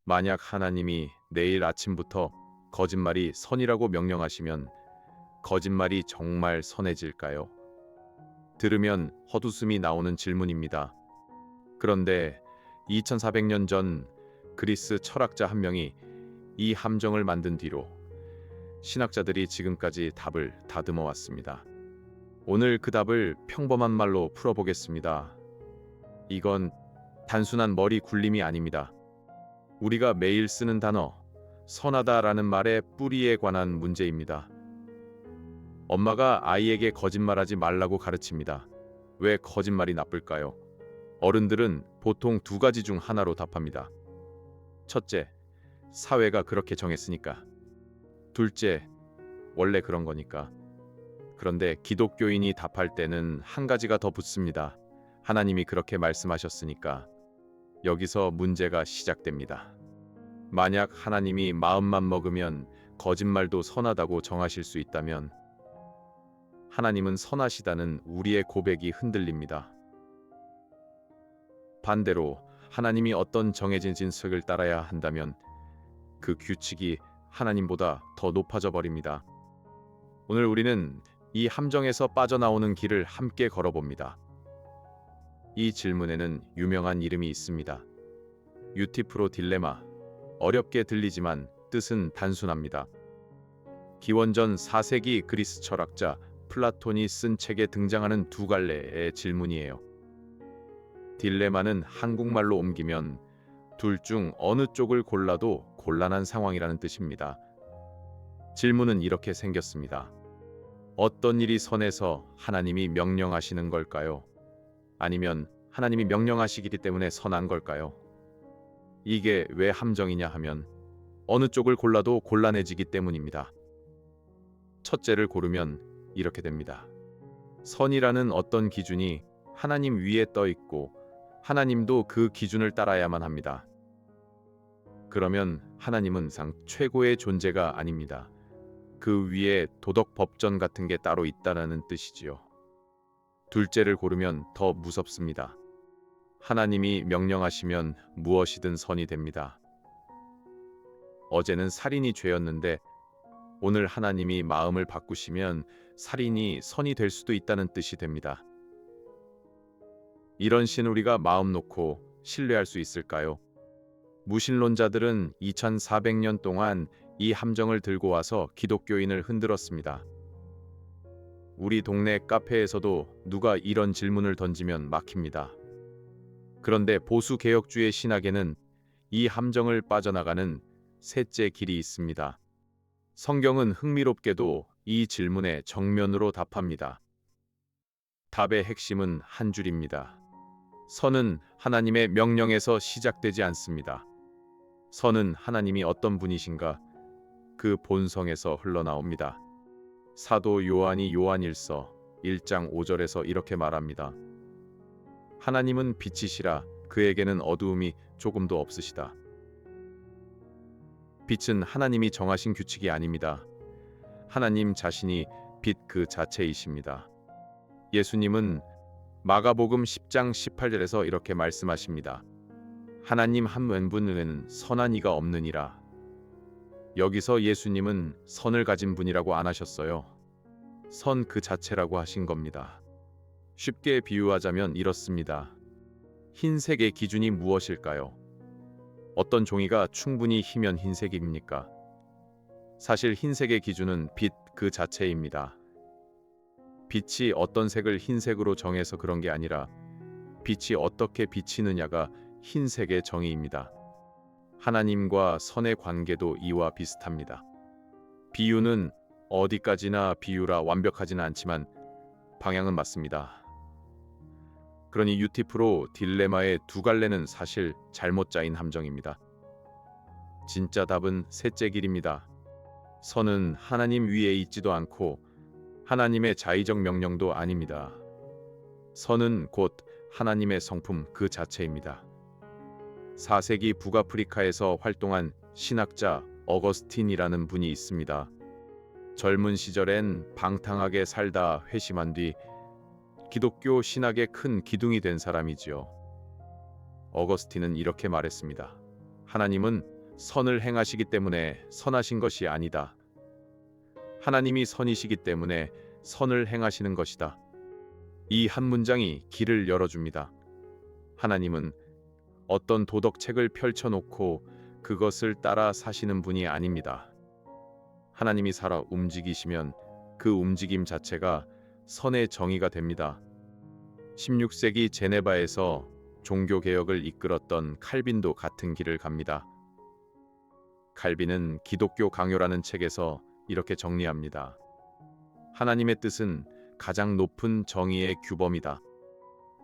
만약 하나님이 내일 아침부터 거짓말이 선이라고 명령하시면 거짓말이 정말 선해질까요? 들으면 헛웃음이 나오는 질문입니다. 그런데 2400년 전 그리스 철학자 한 명이 이 함정을 만든 뒤로 신학자들이 지금까지 답을 다듬어 왔습니다. 오늘 그 답을 평범한 말로 풀어보겠습니다. 이건 단순한 머리 굴림이 아닙니다. 우리가 매일 쓰는 단어, 선하다라는 말의 뿌리에 관한 문제입니다. 엄마가 아이에게 거짓말하지 말라고 가르칩니다. 왜 거짓말이 나쁠까요? 어른들은 보통 두 가지 중 하나로 답합니다. 첫째, 사회가 그렇게 정했으니까. 둘째, 원래 그런 거니까. 그런데 기독교인이 답할 때는 한 가지가 더 붙습니다. 하나님이 그렇게 말씀하셨으니까. 여기서 문제가 시작됩니다. 만약 하나님이 마음만 먹으면 거짓말도 선하다고 정하실 수 있다면 하나님은 선하시다는 우리의 고백이 흔들립니다. 반대로 하나님이 어떤 정해진 진석을 따라야 한다면 그 규칙이 하나님보다 더 높아져 버립니다. 오늘 우리는 이 함정에서 빠져나오는 길을 함께 걸어봅니다. 이 질문에는 유명한 이름이 있습니다. 유티프로 딜레마. 어렵게 들리지만 뜻은 단순합니다. 기원전 4세기 그리스 철학자 플라톤이 쓴 책에 등장하는 두 갈래의 질문이에요. 딜레마는 한국말로 옮기면 둘 중 어느 쪽을 골라도 곤란한 상황이라는 뜻입니다. 질문은 이렇게 생겼습니다. 어떤 일이 선해서 하나님이 명령하시는 걸까요? 아니면 하나님이 명령하시기 때문에 선한 걸까요? 이게 왜 함정이냐 하면 어느 쪽을 골라도 곤란해지기 때문입니다. 첫째를 고르면 이렇게 됩니다. 선이라는 어떤 기준이 하나님 위에 떠 있고 하나님도 그 기준을 따라야만 합니다. 그러면 하나님은 상 최고의 존재가 아닙니다. 그 위에 도덕 법전 같은 게 따로 있다라는 뜻이지요. 둘째를 고르면 더 무섭습니다. 하나님이 명령하시면 무엇이든 선이 됩니다. 어제는 살인이 죄였는데 오늘 하나님이 마음을 바꾸시면 살인이 선이 될 수도 있다는 뜻이 됩니다. 이런 신 우리가 마음 놓고 신뢰할 수 있을까요? 무신론자들은 2400년 동안 이 함정을 들고 와서 기독교인을 흔들었습니다. 우리 동네 카페에서도 누가 이런 질문을 던지면 막힙니다. 그런데 보수 개혁주의 신학에는 이 함정을 빠져나가는 셋째 길이 있습니다. 성경은 흥미롭게도 이 질문에 정면으로 답합니다. 답의 핵심은 한 줄입니다. 선은 하나님의 명령에서 시작되지 않습니다. 선은 하나님이 어떤 분이신가 그 본성에서 흘러나옵니다. 사도 요한이 요한일서 1장 5절에서 이렇게 말합니다. 하나님은 빛이시라 그에게는 어두움이 조금도 없으시다. 빛은 하나님이 정하신 규칙이 아닙니다. 하나님 자신이 빛 그 자체이십니다. 예수님은 마가복음 10장 18절에서 이렇게 말씀하십니다. 하나님 한 왼분에는 선한 이가 없느니라. 여기서 예수님은 선을 가진 분이라고 안 하셨어요. 선 그 자체라고 하신 겁니다. 쉽게 비유하자면 이렇습니다. 흰색의 기준이 무엇일까요? 어떤 종이가 충분히 희면 흰색입니까? 사실 흰색의 기준은 빛 그 자체입니다. 빛이 어떤 색을 흰색으로 정해서 그런 게 아니라 빛이 어떻게 비치느냐가 흰색의 정의입니다. 하나님과 선의 관계도 이와 비슷합니다. 비유는 어디까지나 비유라 완벽하지는 않지만 방향은 맞습니다. 그러니 유티프로 딜레마의 두 갈래는 사실 잘못 짜인 함정입니다. 진짜 답은 셋째 길입니다. 선은 하나님 위에 있지도 않고 하나님의 자의적 명령도 아닙니다. 선은 곧 하나님의 성품 그 자체입니다. 4세기 북아프리카에서 활동한 신학자 어거스틴이라는 분이 있습니다. 젊은 시절엔 방탕하게 살다 회심한 뒤 기독교 신학의 큰 기둥이 된 사람이지요. 어거스틴은 이렇게 말했습니다. 하나님은 선을 행하시기 때문에 선하신 것이 아니다. 하나님이 선이시기 때문에 선을 행하시는 것이다. 이 한 문장이 길을 열어줍니다. 하나님은 어떤 도덕책을 펼쳐놓고 그것을 따라 사시는 분이 아닙니다. 하나님이 살아 움직이시면 그 움직임 자체가 선의 정의가 됩니다. 16세기 제네바에서 종교개혁을 이끌었던 칼빈도 같은 길을 갑니다. 칼빈은 기독교 강요라는 책에서 이렇게 정리합니다. 하나님의 뜻은 가장 높은 정의의 규범이다.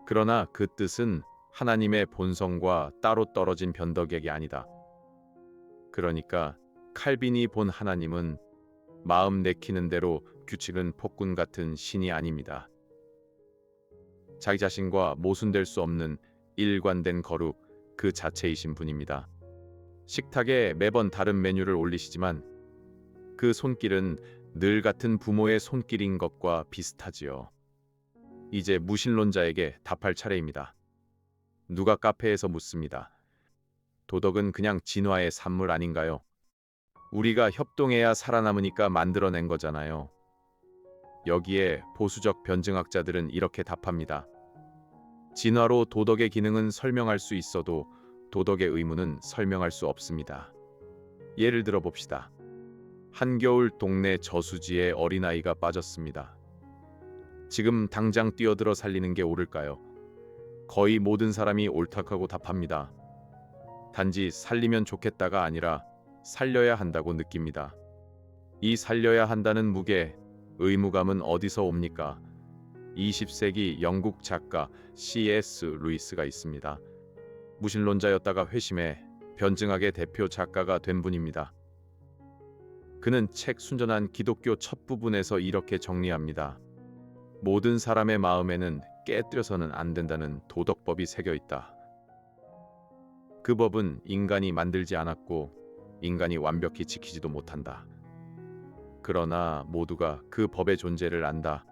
그러나 그 뜻은 하나님의 본성과 따로 떨어진 변덕액이 아니다. 그러니까 칼빈이 본 하나님은 마음 내키는 대로 규칙은 폭군 같은 신이 아닙니다. 자기 자신과 모순될 수 없는 일관된 거룩 그 자체이신 분입니다. 식탁에 매번 다른 메뉴를 올리시지만 그 손길은 늘 같은 부모의 손길인 것과 비슷하지요. 이제 무신론자에게 답할 차례입니다. 누가 카페에서 묻습니다. 도덕은 그냥 진화의 산물 아닌가요? 우리가 협동해야 살아남으니까 만들어낸 거잖아요. 여기에 보수적 변증학자들은 이렇게 답합니다. 진화로 도덕의 기능은 설명할 수 있어도 도덕의 의무는 설명할 수 없습니다. 예를 들어 봅시다. 한겨울 동네 저수지에 어린아이가 빠졌습니다. 지금 당장 뛰어들어 살리는 게 옳을까요? 거의 모든 사람이 옳다고 답합니다. 단지 살리면 좋겠다가 아니라 살려야 한다고 느낍니다. 이 살려야 한다는 무게, 의무감은 어디서 옵니까? 20세기 영국 작가 C.S. 루이스가 있습니다. 무신론자였다가 회심해 변증학의 대표 작가가 된 분입니다. 그는 책 순전한 기독교 첫 부분에서 이렇게 정리합니다. 모든 사람의 마음에는 깨뜨려서는 안 된다는 도덕법이 새겨 있다. 그 법은 인간이 만들지 않았고 인간이 완벽히 지키지도 못한다. 그러나 모두가 그 법의 존재를 안다.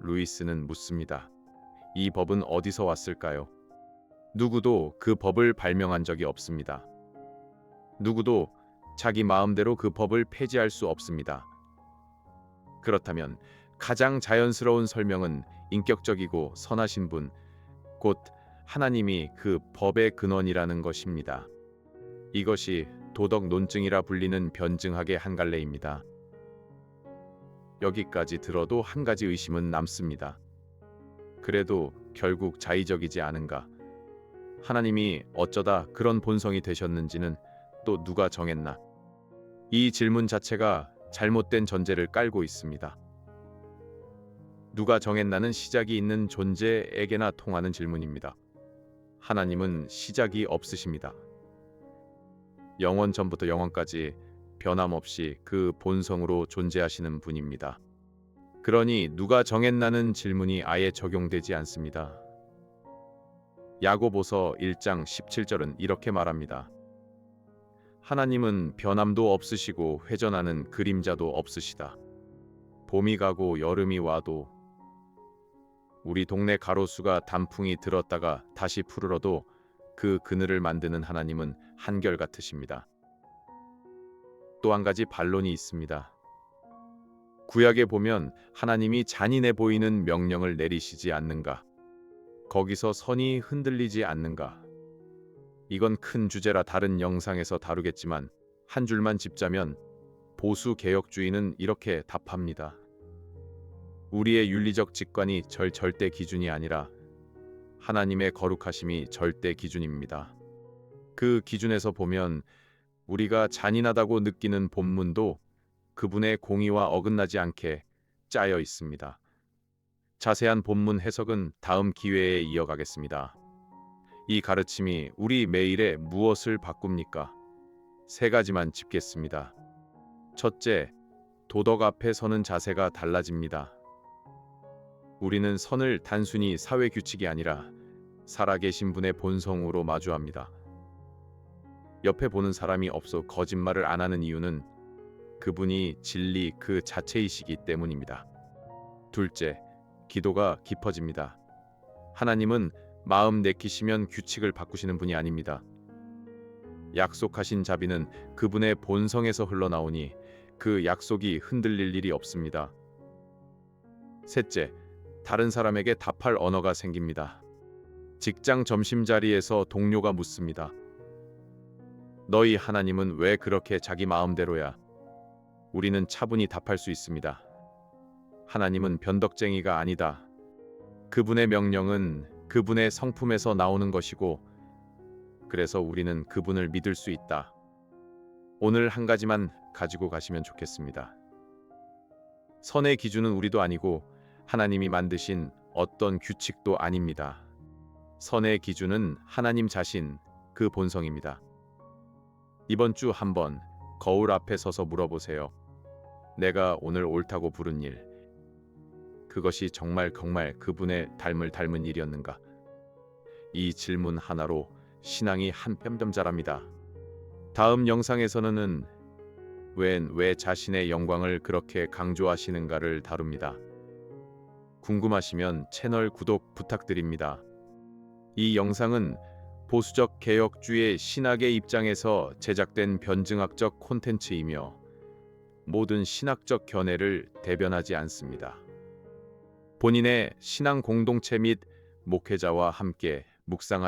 루이스는 묻습니다. 이 법은 어디서 왔을까요? 누구도 그 법을 발명한 적이 없습니다. 누구도 자기 마음대로 그 법을 폐지할 수 없습니다. 그렇다면 가장 자연스러운 설명은 인격적이고 선하신 분, 곧 하나님이 그 법의 근원이라는 것입니다. 이것이 도덕 논증이라 불리는 변증학의 한 갈래입니다. 여기까지 들어도 한 가지 의심은 남습니다. 그래도 결국 자의적이지 않은가? 하나님이 어쩌다 그런 본성이 되셨는지는 또 누가 정했나? 이 질문 자체가 잘못된 전제를 깔고 있습니다. 누가 정했나는 시작이 있는 존재에게나 통하는 질문입니다. 하나님은 시작이 없으십니다. 영원 전부터 영원까지 변함없이 그 본성으로 존재하시는 분입니다. 그러니 누가 정했나는 질문이 아예 적용되지 않습니다. 야고보서 1장 17절은 이렇게 말합니다. 하나님은 변함도 없으시고 회전하는 그림자도 없으시다. 봄이 가고 여름이 와도 우리 동네 가로수가 단풍이 들었다가 다시 푸르러도 그 그늘을 만드는 하나님은 한결같으십니다. 또 한 가지 반론이 있습니다. 구약에 보면 하나님이 잔인해 보이는 명령을 내리시지 않는가? 거기서 선이 흔들리지 않는가? 이건 큰 주제라 다른 영상에서 다루겠지만 한 줄만 짚자면 보수 개혁주의는 이렇게 답합니다. 우리의 윤리적 직관이 절대 기준이 아니라 하나님의 거룩하심이 절대 기준입니다. 그 기준에서 보면 우리가 잔인하다고 느끼는 본문도 그분의 공의와 어긋나지 않게 짜여 있습니다. 자세한 본문 해석은 다음 기회에 이어가겠습니다. 이 가르침이 우리 매일에 무엇을 바꿉니까? 세 가지만 짚겠습니다. 첫째, 도덕 앞에 서는 자세가 달라집니다. 우리는 선을 단순히 사회 규칙이 아니라 살아계신 분의 본성으로 마주합니다. 옆에 보는 사람이 없어 거짓말을 안 하는 이유는 그분이 진리 그 자체이시기 때문입니다. 둘째, 기도가 깊어집니다. 하나님은 마음 내키시면 규칙을 바꾸시는 분이 아닙니다. 약속하신 자비는 그분의 본성에서 흘러나오니 그 약속이 흔들릴 일이 없습니다. 셋째, 다른 사람에게 답할 언어가 생깁니다. 직장 점심자리에서 동료가 묻습니다. 너희 하나님은 왜 그렇게 자기 마음대로야? 우리는 차분히 답할 수 있습니다. 하나님은 변덕쟁이가 아니다. 그분의 명령은 그분의 성품에서 나오는 것이고, 그래서 우리는 그분을 믿을 수 있다. 오늘 한 가지만 가지고 가시면 좋겠습니다. 선의 기준은 우리도 아니고 하나님이 만드신 어떤 규칙도 아닙니다. 선의 기준은 하나님 자신, 그 본성입니다. 이번 주 한번 거울 앞에 서서 물어보세요. 내가 오늘 옳다고 부른 일, 그것이 정말 그분의 닮은 일이었는가? 이 질문 하나로 신앙이 한 뼘 더 자랍니다. 다음 영상에서는 왜 자신의 영광을 그렇게 강조하시는가를 다룹니다. 궁금하시면 채널 구독 부탁드립니다. 이 영상은 보수적 개혁주의 신학의 입장에서 제작된 변증학적 콘텐츠이며 모든 신학적 견해를 대변하지 않습니다. 본인의 신앙 공동체 및 목회자와 함께 묵상하시